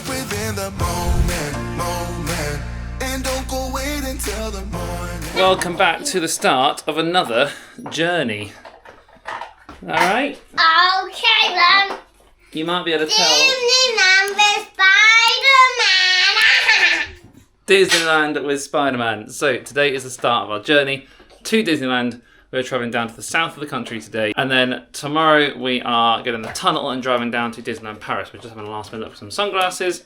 life within the moment, and don't go wait until the morning. Welcome back to the start of another journey. Alright? Okay then. You might be able to tell. Disneyland with Spider-Man. Disneyland with Spider-Man. So today is the start of our journey to Disneyland. We're travelling down to the south of the country today. And then tomorrow we are getting the tunnel and driving down to Disneyland Paris. We're just having a last minute look for some sunglasses.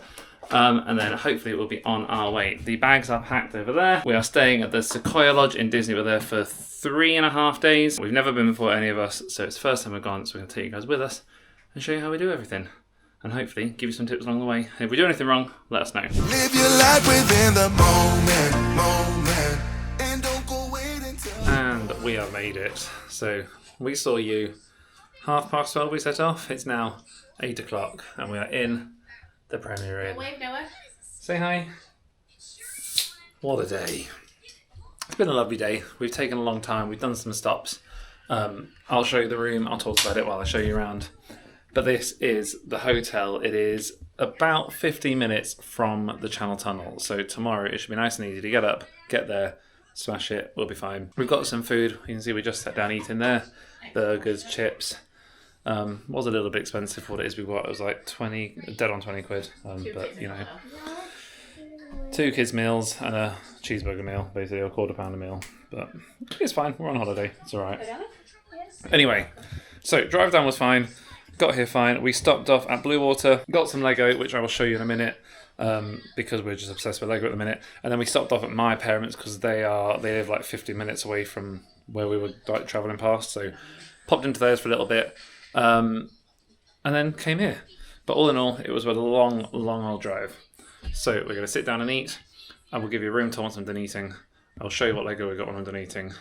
And then hopefully we'll be on our way. The bags are packed over there. We are staying at the Sequoia Lodge in Disney. We're there for 3.5 days. We've never been before, any of us, so it's the first time we've gone, so we're going to take you guys with us and show you how we do everything. And hopefully give you some tips along the way. If we do anything wrong, let us know. Live your life within the moment, and don't go wait until. And we have made it. So we saw you 12:30 we set off. It's now 8 o'clock and we are in the Premier Inn. Wave, Noah. Say hi. What a day. It's been a lovely day. We've taken a long time. We've done some stops. I'll show you the room. I'll talk about it while I show you around. But this is the hotel. It is about 15 minutes from the Channel Tunnel. So tomorrow it should be nice and easy to get up, get there, smash it. We'll be fine. We've got some food. You can see we just sat down eating there. Burgers, chips. Was a little bit expensive for what it is we got. It was like 20, dead on 20 quid. But you know, 2 kids' meals and a cheeseburger meal, basically, or £1/4 a meal. But it's fine. We're on holiday. It's all right. Anyway, so drive down was fine. Got here fine. We stopped off at Blue Water. Got some Lego, which I will show you in a minute. Because we're just obsessed with Lego at the minute. And then we stopped off at my parents because they live like 50 minutes away from where we were like travelling past. So popped into theirs for a little bit. And then came here. But all in all, it was a long old drive. So we're going to sit down and eat. I will give you a room tour once I'm done eating. I'll show you what Lego we got when I'm done eating.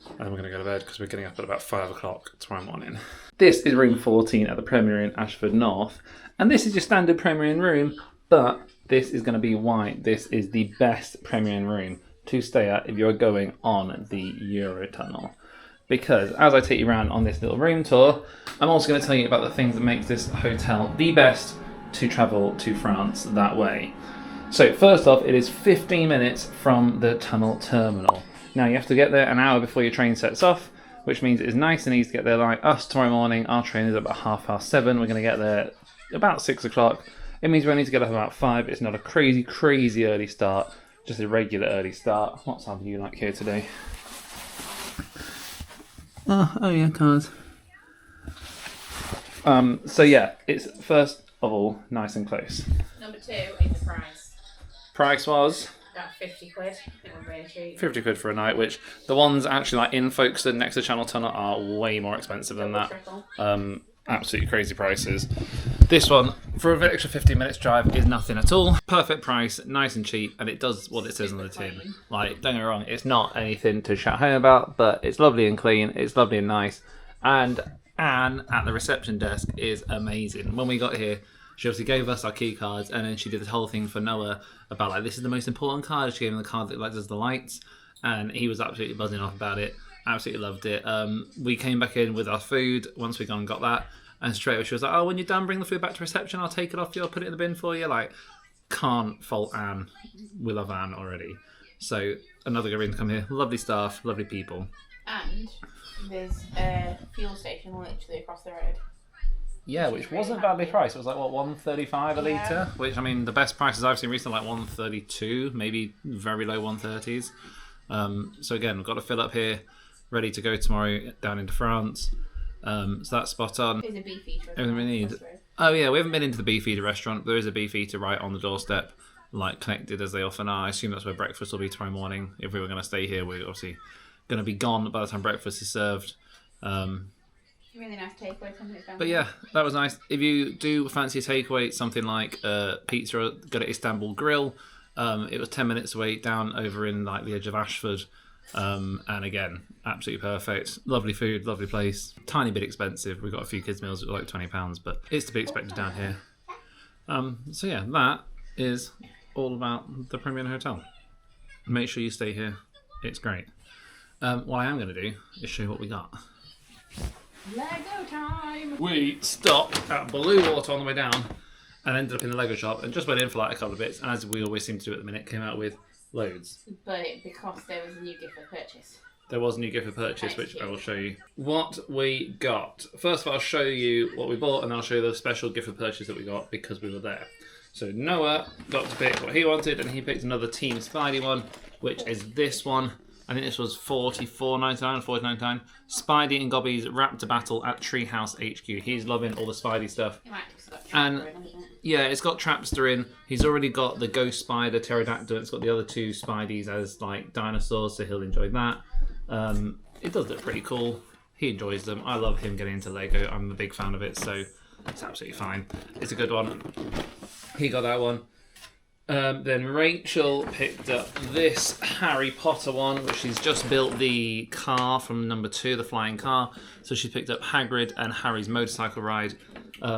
And then we're going to go to bed because we're getting up at about 5 o'clock tomorrow morning. This is room 14 at the Premier Inn, Ashford North. And this is your standard Premier Inn room, but this is going to be why this is the best Premier Inn room to stay at if you're going on the Eurotunnel. Because as I take you around on this little room tour, I'm also going to tell you about the things that makes this hotel the best to travel to France that way. So first off, it is 15 minutes from the tunnel terminal. Now you have to get there an hour before your train sets off, which means it is nice and easy to get there like us tomorrow morning. Our train is about 7:30. We're going to get there about 6 o'clock. It means we only need to get up about 5. It's not a crazy early start, just a regular early start. What time do you like here today? Oh yeah, cars. So yeah, it's first of all nice and close. Number 2 is the price. Price was About 50 quid. It was really cheap. 50 quid for a night, which the ones actually like in Folkestone next to Channel Tunnel are way more expensive than that. Absolutely crazy prices. This one, for an extra 15 minutes drive, is nothing at all. Perfect price, nice and cheap, and it does what it says on the tin. Like, don't get me wrong, it's not anything to shout home about, but it's lovely and clean, it's lovely and nice. And Anne at the reception desk is amazing. When we got here, she obviously gave us our key cards, and then she did this whole thing for Noah about like, this is the most important card. She gave him the card that like does the lights, and he was absolutely buzzing off about it. Absolutely loved it. We came back in with our food once we gone and got that, and straight away she was like, "Oh, when you're done, bring the food back to reception. I'll take it off you. I'll put it in the bin for you." Like, can't fault Anne. We love Anne already. So another good reason to come here. Lovely staff, lovely people. And there's a fuel station literally across the road. Yeah, which wasn't badly priced. It was like, what, $1.35 a litre? Which, I mean, the best prices I've seen recently like $1.32, maybe very low 130s. So again, we've got to fill up here, ready to go tomorrow down into France. So that's spot on. There's a beefeater. Everything we need. Oh yeah, we haven't been into the beefeater restaurant. There is a beefeater right on the doorstep, like connected as they often are. I assume that's where breakfast will be tomorrow morning. If we were going to stay here, we're obviously going to be gone by the time breakfast is served. Really nice takeaway. But yeah, that was nice. If you do fancy a takeaway, something like pizza, go to Istanbul Grill. It was 10 minutes away down over in like the edge of Ashford. And again, absolutely perfect. Lovely food, lovely place. Tiny bit expensive. We got a few kids' meals at like £20, but it's to be expected down here. So yeah, that is all about the Premier Inn Hotel. Make sure you stay here. It's great. What I am going to do is show you what we got. Lego time! We stopped at Blue Water on the way down, and ended up in the Lego shop and just went in for like a couple of bits, and as we always seem to do at the minute, came out with loads. But because there was a new gift for purchase. There was a new gift for purchase, which I will show you. What we got. First of all, I'll show you what we bought, and then I'll show you the special gift for purchase that we got because we were there. So Noah got to pick what he wanted, and he picked another Team Spidey one, which is this one. I think this was $44.99, $49.99. Spidey and Gobby's Raptor Battle at Treehouse HQ. He's loving all the Spidey stuff. And yeah, it's got Trapster in. He's already got the Ghost Spider Pterodactyl. It's got the other two Spideys as like dinosaurs, so he'll enjoy that. It does look pretty cool. He enjoys them. I love him getting into Lego. I'm a big fan of it, so it's absolutely fine. It's a good one. He got that one. Then Rachel picked up this Harry Potter one, which she's just built the car from number 2, the flying car. So she picked up Hagrid and Harry's motorcycle ride,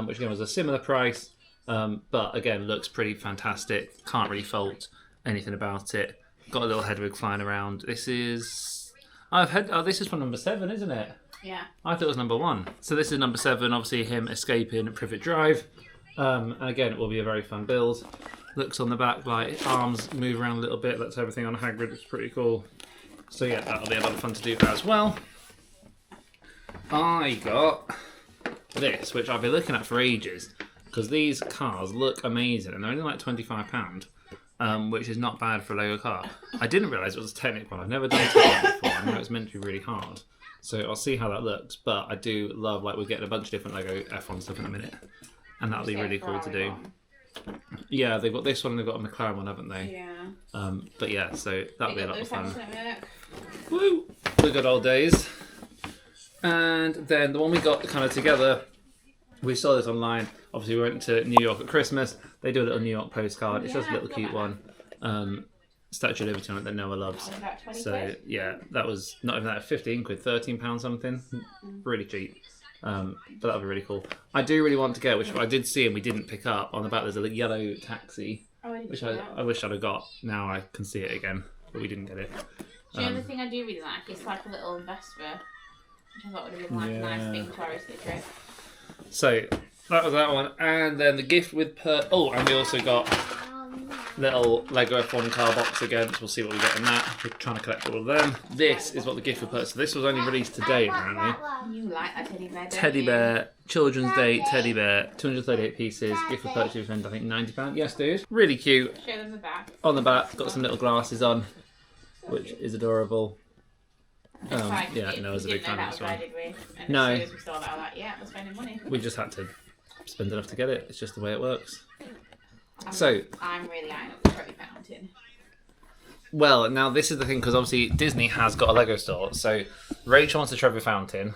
which again was a similar price, but again looks pretty fantastic. Can't really fault anything about it. Got a little Hedwig flying around. This is this is from number 7, isn't it? Yeah. I thought it was number 1. So this is number 7. Obviously him escaping Privet Drive, and again it will be a very fun build. Looks on the back like arms move around a little bit. That's everything on Hagrid. It's pretty cool. So yeah, that'll be a lot of fun to do as well. I got this, which I've been looking at for ages, because these cars look amazing and they're only like £25, which is not bad for a Lego car. I didn't realise it was a Technic one. I've never done a Technic before. I know it's meant to be really hard. So I'll see how that looks. But I do love, like, we're getting a bunch of different Lego F1 stuff in a minute, and that'll be really cool to do. Yeah, they've got this one and they've got a McLaren one, haven't they? Yeah. But yeah, so that'll be a lot of fun. Work. Woo! The good old days. And then the one we got kind of together, we saw this online. Obviously, we went to New York at Christmas. They do a little New York postcard. It's just a little cute one. Statue of Liberty on it that Noah loves. So yeah, that was not even that, 15 quid, £13 something. Really cheap. But that'll be really cool. I do really want to get, which I did see and we didn't pick up, on the back there's a yellow taxi, which I wish I'd have got. Now I can see it again, but we didn't get it. Do you know the thing I do really like? It's like a little Vespa, which I thought would have been like a nice thing to wear to the trip. So that was that one, and then the gift with and we also got little Lego F1 car box again, so we'll see what we get in that. We're trying to collect all of them. This is what the gift with purchase. So this was only released today, apparently. You like that teddy bear, don't Teddy you? bear, Children's Day teddy bear, 238 pieces. Gift for purchase, I think £90. Yes, dude. Really cute. Show them the back. On the back, got some little glasses on, which is adorable. Yeah, Noah's a big fan of this one. No. As soon as we saw that, I was like, yeah, we're spending money. We just had to spend enough to get it. It's just the way it works. So I'm really eyeing up the Trophy Fountain. Well, now this is the thing, because obviously Disney has got a Lego store. So Rachel wants a Treasure Fountain.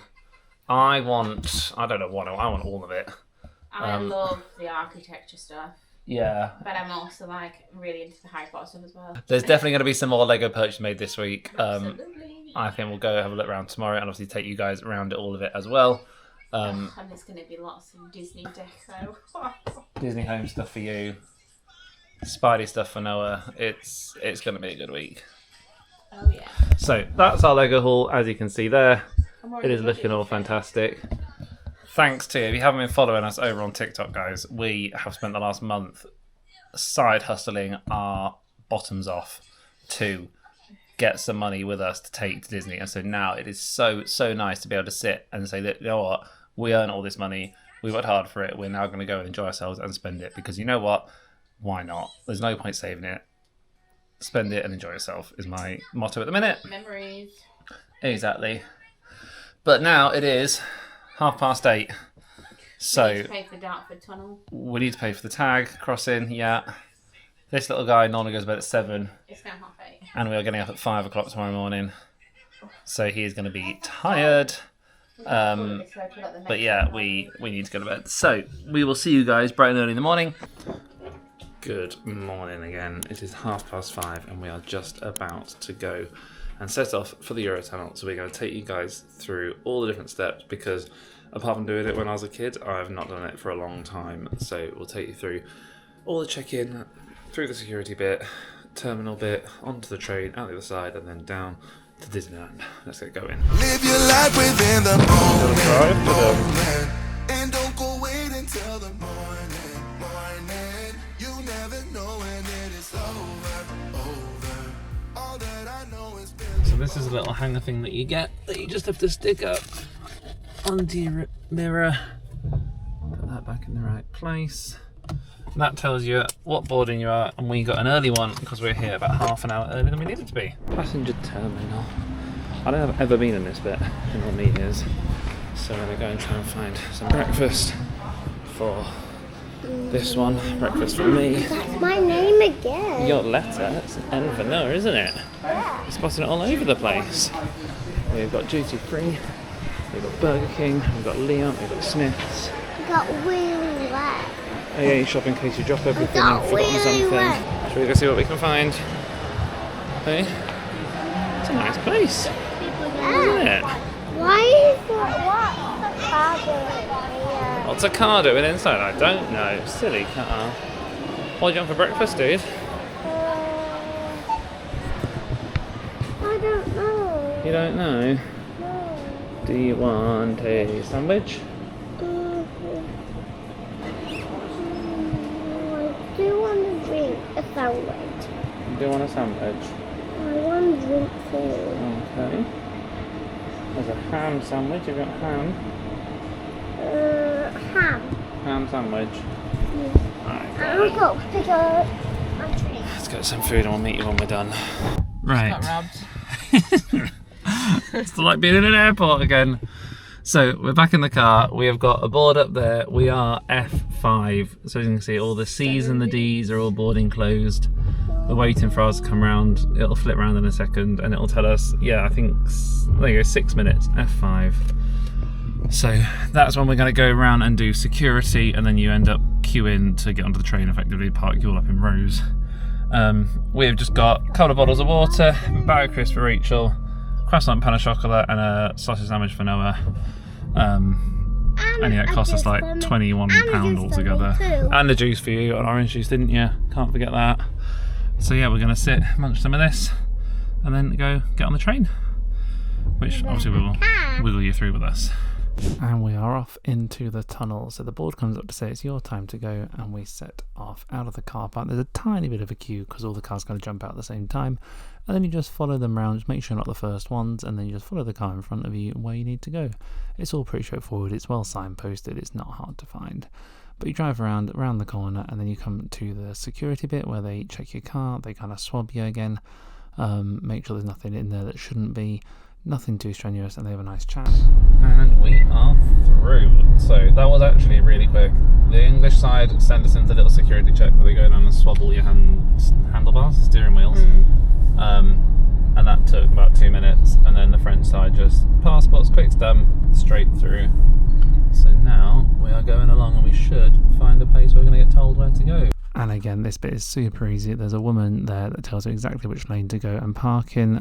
I want all of it. I love the architecture stuff. Yeah. But I'm also like really into the Harry Potter stuff as well. There's definitely going to be some more Lego purchase made this week. Absolutely. I think we'll go have a look around tomorrow and obviously take you guys around all of it as well. And there's going to be lots of Disney deco. Disney home stuff for you. Spidey stuff for Noah. It's going to be a good week. Oh yeah. So that's our Lego haul, as you can see there. It is looking all fantastic. Thanks to you. If you haven't been following us over on TikTok, guys, we have spent the last month side hustling our bottoms off to get some money with us to take to Disney. And so now it is so nice to be able to sit and say that, you know what, we earn all this money, we worked hard for it, we're now going to go and enjoy ourselves and spend it, because you know what, why not? There's no point saving it. Spend it and enjoy yourself is my motto at the minute. Memories. Exactly. But now it is 8:30. So We need to pay for the Dartford Tunnel. we need to pay for the tag crossing, yeah. This little guy normally goes to bed at 7, It's now 8:30. and we are getting up at 5 o'clock tomorrow morning. So he is going to be tired. But yeah, we need to go to bed. So we will see you guys bright and early in the morning. Good morning again. It is 5:30 and we are just about to go and set off for the Eurotunnel. So we're going to take you guys through all the different steps, because apart from doing it when I was a kid, I have not done it for a long time. So we'll take you through all the check-in, through the security bit, terminal bit, onto the train, out the other side, and then down to Disneyland. Let's get going. Live your life within the moment, and don't go wait until the morning. this is a little hanger thing that you get that you just have to stick up onto your mirror. Put that back in the right place. And that tells you what boarding you are, and we got an early one because we're here about half an hour earlier than we needed to be. Passenger terminal. I don't think I've ever been in this bit in all the years, so I'm going to go and try and find some breakfast for this one. Breakfast for me. That's my name again. Your letter, it's an N for no, isn't it? Yeah. You're spotting it all over the place. We've got duty free, we've got Burger King, we've got Leon, we've got Smith's. I got really wet. Oh yeah, you shop in case you drop everything got and forgotten really something. wet. Shall we go see what we can find? Hey? It's a nice place, isn't it? Why is what's the car doing here? What's a car doing inside? I don't know. Silly car. What do you want for breakfast, dude? I don't know. You don't know? No. Do you want a sandwich? I do want to drink a sandwich. You do want a sandwich? I want to drink food. Okay. There's a ham sandwich. Have you got ham? Ham. Ham sandwich. Alright, got I'll it. go pick up my drink. Let's get some food and we'll meet you when we're done. Right. Got robbed. It's like being in an airport again. So we're back in the car. We have got a board up there. We are F5. So as you can see, all the C's and the D's are all boarding closed. We're waiting for ours to come round. It'll flip round in a second and it'll tell us, yeah, I think, there you go, 6 minutes, F5. So that's when we're going to go around and do security, and then you end up queuing to get onto the train, effectively park you all up in rows. We've just got a couple of bottles of water, a bag of crisps for Rachel, croissant pain au chocolat and a sausage sandwich for Noah. And yeah, it cost us like £21 altogether. And the juice for you, an orange juice, didn't you? Can't forget that. So yeah, we're going to sit, munch some of this, and then go get on the train, which obviously we will wiggle you through with us. And we are off into the tunnel. So the board comes up to say it's your time to go, and we set off out of the car park. There's a tiny bit of a queue because all the cars going to jump out at the same time, and then you just follow them around, just make sure you're not the first ones, and then you just follow the car in front of you where you need to go. It's all pretty straightforward. It's well signposted. It's not hard to find. But you drive around the corner, and then you come to the security bit where they check your car, they kind of swab you again, make sure there's nothing in there that shouldn't be, nothing too strenuous, and they have a nice chat. And we are through. So that was actually really quick. The English side sent us into the little security check where they go down and swab all your handlebars, steering wheels. And that took about 2 minutes, and then the French side just passports, quick stamp, straight through. So now we are going along, and we should find the place we're going to get told where to go. And again, this bit is super easy. There's a woman there that tells you exactly which lane to go and park in.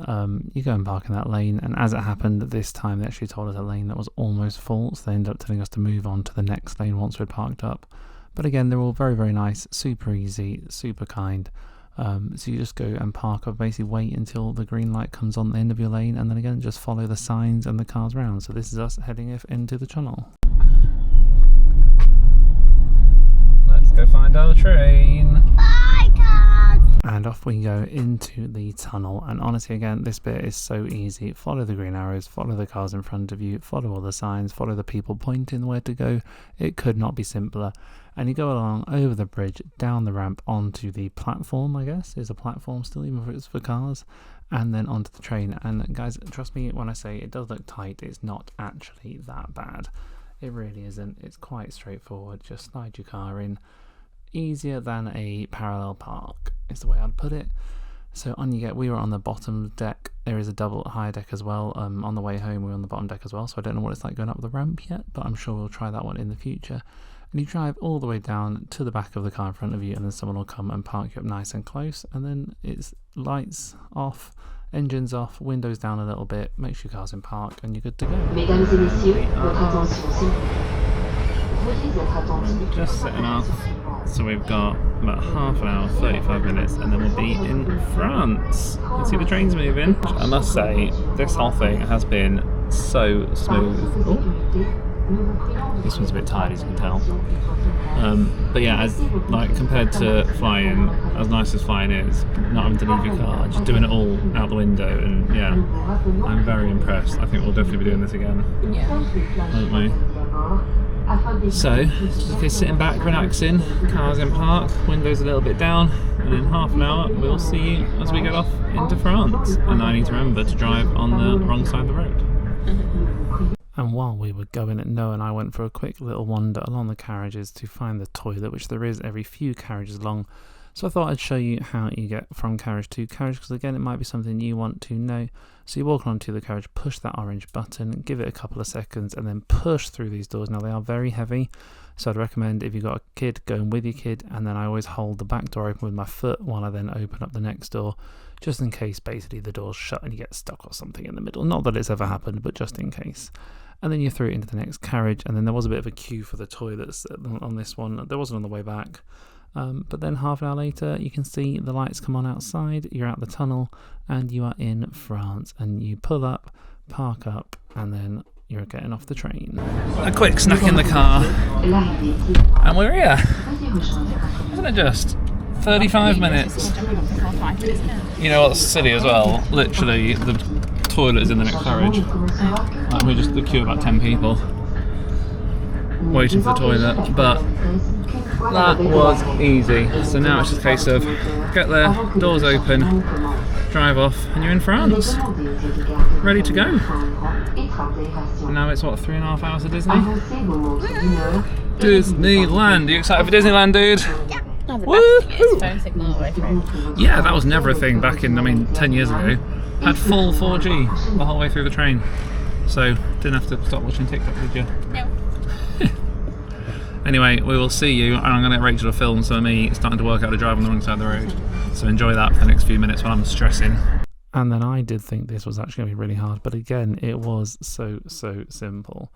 You go and park in that lane, and as it happened this time, they actually told us a lane that was almost full, so they ended up telling us to move on to the next lane once we'd parked up. But again, they're all very, very nice, super easy, super kind. So you just go and park up, basically wait until the green light comes on the end of your lane, and then again just follow the signs and the cars round. So this is us heading into the tunnel. Let's go find our train. Bye, cars. And off we go into the tunnel. And honestly, again, this bit is so easy. Follow the green arrows, follow the cars in front of you, follow all the signs, follow the people pointing where to go. It could not be simpler. And you go along over the bridge, down the ramp onto the platform, I guess. There's a platform still, even if it's for cars. And then onto the train. And guys, trust me when I say it does look tight, it's not actually that bad. It really isn't. It's quite straightforward. Just slide your car in. Easier than a parallel park is the way I'd put it. So on you get. We were on the bottom deck. There is a double higher deck as well. On the way home we were on the bottom deck as well, so I don't know what it's like going up the ramp yet, but I'm sure we'll try that one in the future. And you drive all the way down to the back of the car in front of you, and then someone will come and park you up nice and close, and then it's lights off, engines off, windows down a little bit, make sure your car's in park, and you're good to go. Mesdames et messieurs, votre attention s'il vous plaît. Veuillez être attentifs. Just setting off. So we've got about half an hour, 35 minutes, and then we'll be in France. You can see the trains moving. I must say, this whole thing has been so smooth. Oh, This one's a bit tired, as you can tell. But yeah, as like compared to flying, as nice as flying is, not having to leave your car, just doing it all out the window, and yeah, I'm very impressed. I think we'll definitely be doing this again, won't we? So, just sitting back, relaxing, car's in park, windows a little bit down, and in half an hour we'll see you as we get off into France. And I need to remember to drive on the wrong side of the road. And while we were going, Noah and I went for a quick little wander along the carriages to find the toilet, which there is every few carriages long. So I thought I'd show you how you get from carriage to carriage, because again, it might be something you want to know. So you walk onto the carriage, push that orange button, give it a couple of seconds, and then push through these doors. Now, they are very heavy, so I'd recommend if you've got a kid, going with your kid, and then I always hold the back door open with my foot while I then open up the next door, just in case basically the door's shut and you get stuck or something in the middle. Not that it's ever happened, but just in case. And then you throw it into the next carriage, and then there was a bit of a queue for the toilets on this one. There wasn't on the way back. But then half an hour later, you can see the lights come on outside, you're out the tunnel, and you are in France. And you pull up, park up, and then you're getting off the train. A quick snack in the car, and we're here. Isn't it just 35 minutes? You know what's silly as well? Literally, the toilet is in the next carriage. Like, we're just the queue of about 10 people waiting for the toilet, but that was easy. So now it's just a case of get there, doors open, drive off, and you're in France, ready to go. And now it's what, 3.5 hours to Disney? Disneyland! Are you excited for Disneyland, dude? Yeah. Oh, the best thing is phone signal all the way through. Yeah, that was never a thing back in, 10 years ago. Had full 4G the whole way through the train. So, didn't have to stop watching TikTok, did you? No. Anyway, we will see you, and I'm going to get Rachel to film some of me starting to work out to drive on the wrong side of the road. So enjoy that for the next few minutes while I'm stressing. And then I did think this was actually going to be really hard, but again, it was so simple.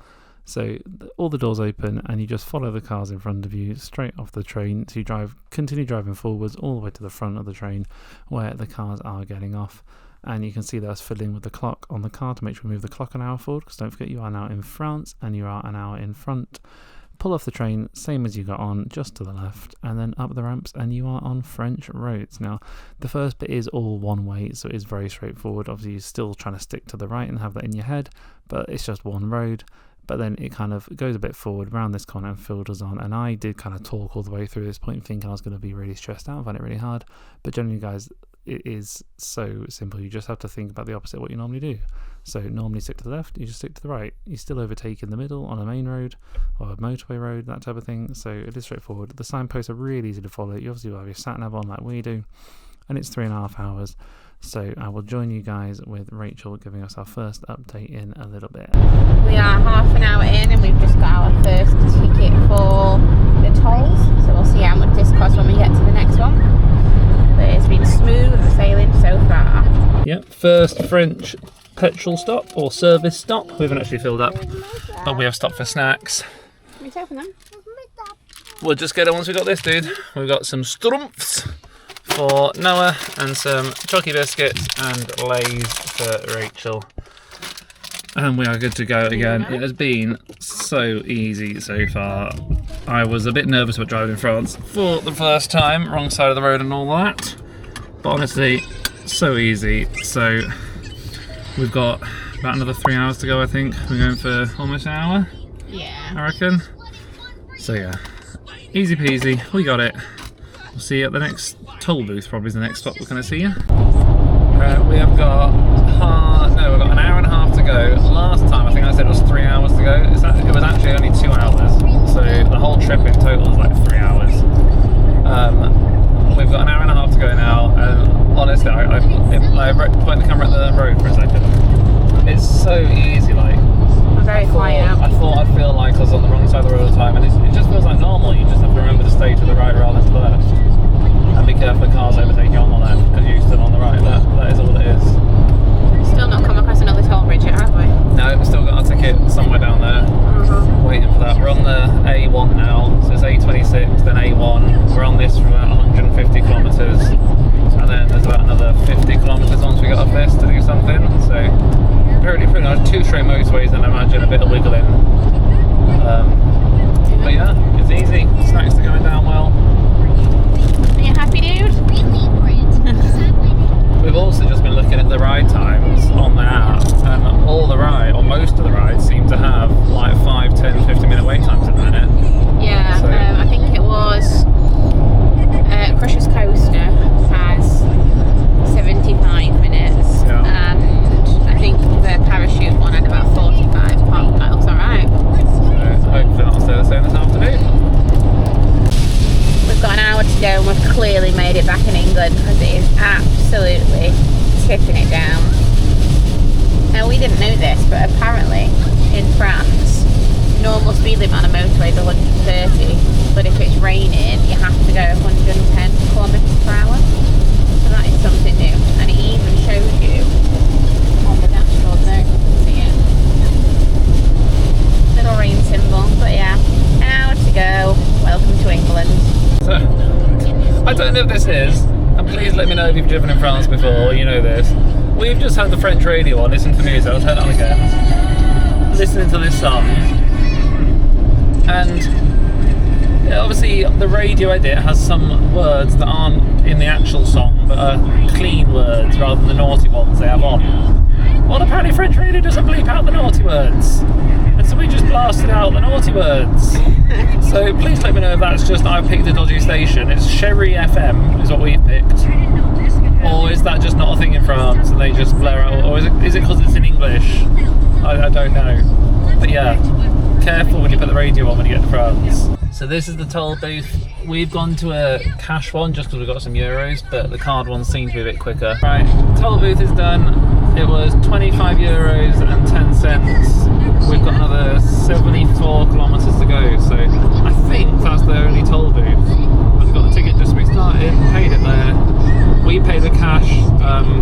So all the doors open, and you just follow the cars in front of you straight off the train. So you continue driving forwards all the way to the front of the train where the cars are getting off. And you can see that I was fiddling with the clock on the car to make sure we move the clock an hour forward, because don't forget you are now in France and you are an hour in front. Pull off the train, same as you got on, just to the left, and then up the ramps, and you are on French roads. Now, the first bit is all one way, so it is very straightforward. Obviously, you're still trying to stick to the right and have that in your head, but it's just one road. But then it kind of goes a bit forward around this corner and filters on. And I did kind of talk all the way through this point, thinking I was going to be really stressed out, find it really hard. But generally, guys, it is so simple. You just have to think about the opposite of what you normally do. So normally stick to the left, you just stick to the right. You still overtake in the middle on a main road or a motorway road, that type of thing. So it is straightforward. The signposts are really easy to follow. You obviously have your sat nav on like we do, and it's 3.5 hours. So I will join you guys with Rachel giving us our first update in a little bit. We are half an hour in, and we've just got our first ticket for the tolls. So we'll see how much this costs when we get to the next one. But it's been smooth sailing so far. Yep, first French petrol stop or service stop. We haven't actually filled up, but we have stopped for snacks. Can we open them? We'll just get it once we got this, dude. We've got some strumpfs for Noah and some chocky biscuits and Lay's for Rachel. And we are good to go again. It has been so easy so far. I was a bit nervous about driving in France for the first time, wrong side of the road and all that. But honestly, so easy. So we've got about another 3 hours to go, I think. We're going for almost an hour, Yeah. I reckon. So yeah, easy peasy, we got it. We'll see you at the next toll booth, probably is the next spot we're going to see you. We have got we've got an hour and a half to go. Last time I think I said it was 3 hours to go. It was actually only 2 hours. So the whole trip in total is like 3 hours. We've got an hour and a half to go now, and honestly, I point the camera at the road for a second. It's so easy, like. I'm very quiet now. I thought I'd feel like I was on the wrong side of the road all the time, and it just feels like normal. You just have to remember to stay to the right rather than to the left. And be careful of cars overtaking you on the left, because you stood on the right. That is all it is. Still not come across another toll bridge yet, have we? No, we've still got our ticket somewhere down there. Waiting for that. We're on the A1 now, so it's A26, then A1. We're on this for about 150 kilometres, and then there's about another 50 kilometres once we get off this to do something. So pretty nice. 2 straight motorways, and I imagine a bit of wiggling. But yeah, it's easy. Snacks are going down well. Are you happy, dude? We've also just been looking at the ride times on the app, and all the ride, or most of the rides, seem to have like 5, 10, 15-minute wait times at the minute. Yeah, So- I think it was Crusher's Coaster has 75 minutes, Yeah. and I think the parachute one had about 45. Apart from that, looks alright. So hopefully that'll stay the same this afternoon. We've got an hour to go and we've clearly made it back in England because it is absolutely tipping it down. Now we didn't know this, but apparently in France, normal speed limit on a motorway is 130, but if it's raining, you have to go 110 kilometres per hour. So that is something new, and it even shows you on the dashboard there. You can see it. Little rain symbol, but yeah, an hour to go. Welcome to England. So, I don't know if this is, and please let me know if you've driven in France before, or you know this. We've just had the French radio on, listen to music, I'll turn it on again. Listening to this song. And yeah, obviously the radio edit has some words that aren't in the actual song, but are clean words rather than the naughty ones they have on. Well, apparently French radio doesn't bleep out the naughty words. And so we just blasted out the naughty words. So please let me know if that's just I've picked a dodgy station. It's Sherry FM is what we've picked. Or is that just not a thing in France and they just blare out? Or is it because it's in English? I don't know. But yeah, careful when you put the radio on when you get to France. So this is the toll booth. We've gone to a cash one just because we've got some euros, but the card ones seem to be a bit quicker. Right, toll booth is done. It was 25 euros and 10 cents. We've got another 74 kilometres to go, so I think that's the only toll booth. I've got the ticket just restarted, paid it there. We paid with cash.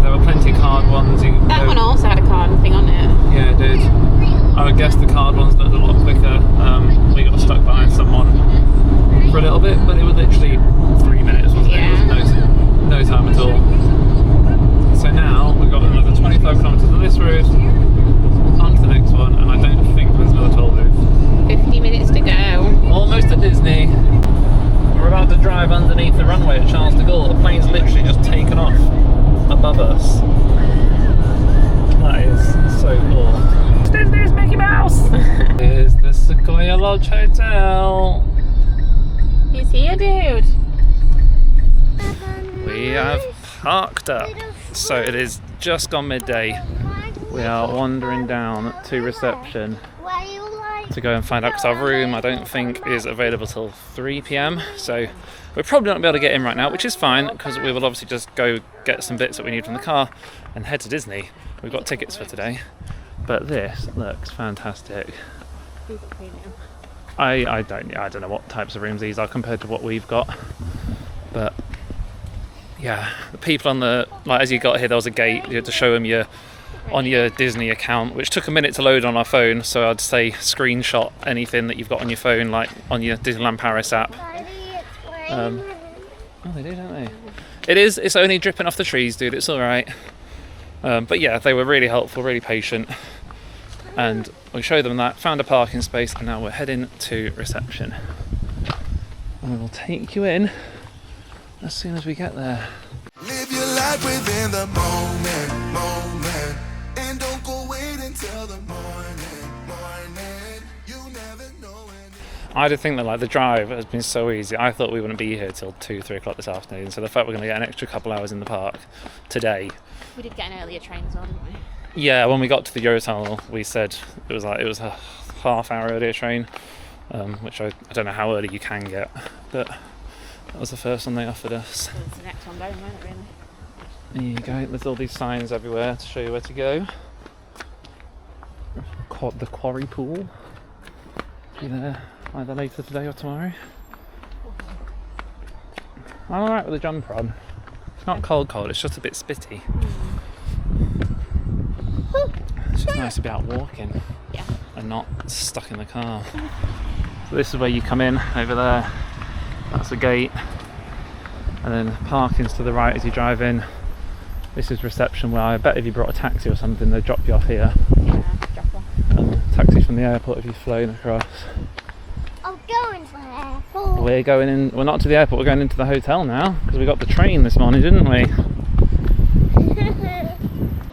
There were plenty of card ones. That one also had a card thing on it. Yeah, it did. I would guess the card ones looked a lot quicker. We got stuck behind someone for a little bit, but it was literally 3 minutes, wasn't it? It was no time at all. So now we've got another 25 kilometres on this route, on to the next one, and I don't think there's another toll booth. 50 minutes to go. Almost at Disney. We're about to drive underneath the runway at Charles de Gaulle. The plane's literally just taken off above us. That is so cool. Disney's Mickey Mouse! Here's the Sequoia Lodge Hotel. He's here, dude. We have parked up. So it is just gone midday. We are wandering down to reception to go and find out, because our room I don't think is available till 3 PM, so we're probably not going to be able to get in right now, which is fine because we will obviously just go get some bits that we need from the car and head to Disney. We've got tickets for today, but this looks fantastic. I don't know what types of rooms these are compared to what we've got, but yeah, the people on the, like, as you got here there was a gate, you had to show them your Disney account, which took a minute to load on our phone, so I'd say screenshot anything that you've got on your phone, like on your Disneyland Paris app. Oh, they do, don't they? It's only dripping off the trees, dude, it's alright. But yeah, they were really helpful, really patient, and we showed them that, found a parking space, and now we're heading to reception. And we will take you in as soon as we get there. Live your life within the moment. And don't go wait until the morning. You never know when. I did think that, like, the drive has been so easy. I thought we wouldn't be here till 2-3 o'clock this afternoon, so the fact we're going to get an extra couple hours in the park today. We did get an earlier train as well, didn't we? Yeah, when we got to the Eurotunnel, we said it was a half-hour earlier train, which I don't know how early you can get, but that was the first one they offered us. Well, it's the next one going, won't it, really? There you go, there's all these signs everywhere to show you where to go. The quarry pool. Be there either later today or tomorrow. I'm alright with the jumper on. It's not cold, it's just a bit spitty. It's just nice to be out walking, Yeah. and not stuck in the car. So this is where you come in, over there. That's the gate. And then parking's to the right as you drive in. This is reception, where I bet if you brought a taxi or something, they'd drop you off here. Yeah, drop off. Taxi from the airport if you've flown across. I'm going to the airport. We're going in, we're not to the airport, we're going into the hotel now because we got the train this morning, didn't we?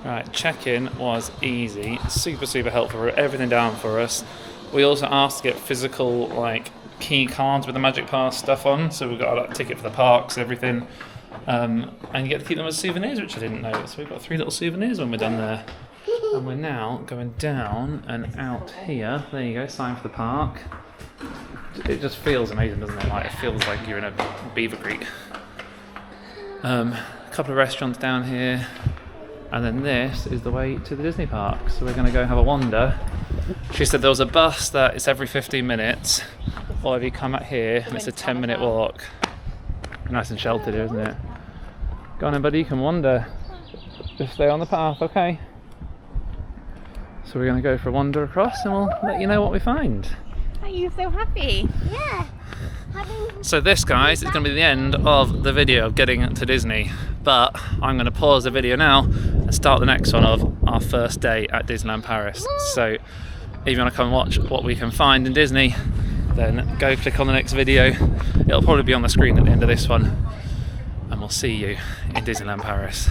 Right, check-in was easy, super helpful, wrote everything down for us. We also asked to get physical like key cards with the Magic Pass stuff on, so we've got a ticket for the parks, everything, and you get to keep them as souvenirs, which I didn't know. So we've got 3 little souvenirs when we're done there. And we're now going down and out here. There you go, sign for the park. It just feels amazing, doesn't it? Like it feels like you're in a beaver creek. A couple of restaurants down here, and then this is the way to the Disney park. So we're going to go have a wander. She said there was a bus that it's every 15 minutes, or if you come out here and it's a 10-minute walk. Nice and sheltered here, isn't it? Go on then, buddy, you can wander. Just stay on the path, okay? So we're going to go for a wander across and we'll let you know what we find. Are you so happy? Yeah. So this, guys, is going to be the end of the video of getting to Disney. But I'm going to pause the video now and start the next one of our first day at Disneyland Paris. So if you want to come and watch what we can find in Disney, then go click on the next video. It'll probably be on the screen at the end of this one. And we'll see you in Disneyland Paris.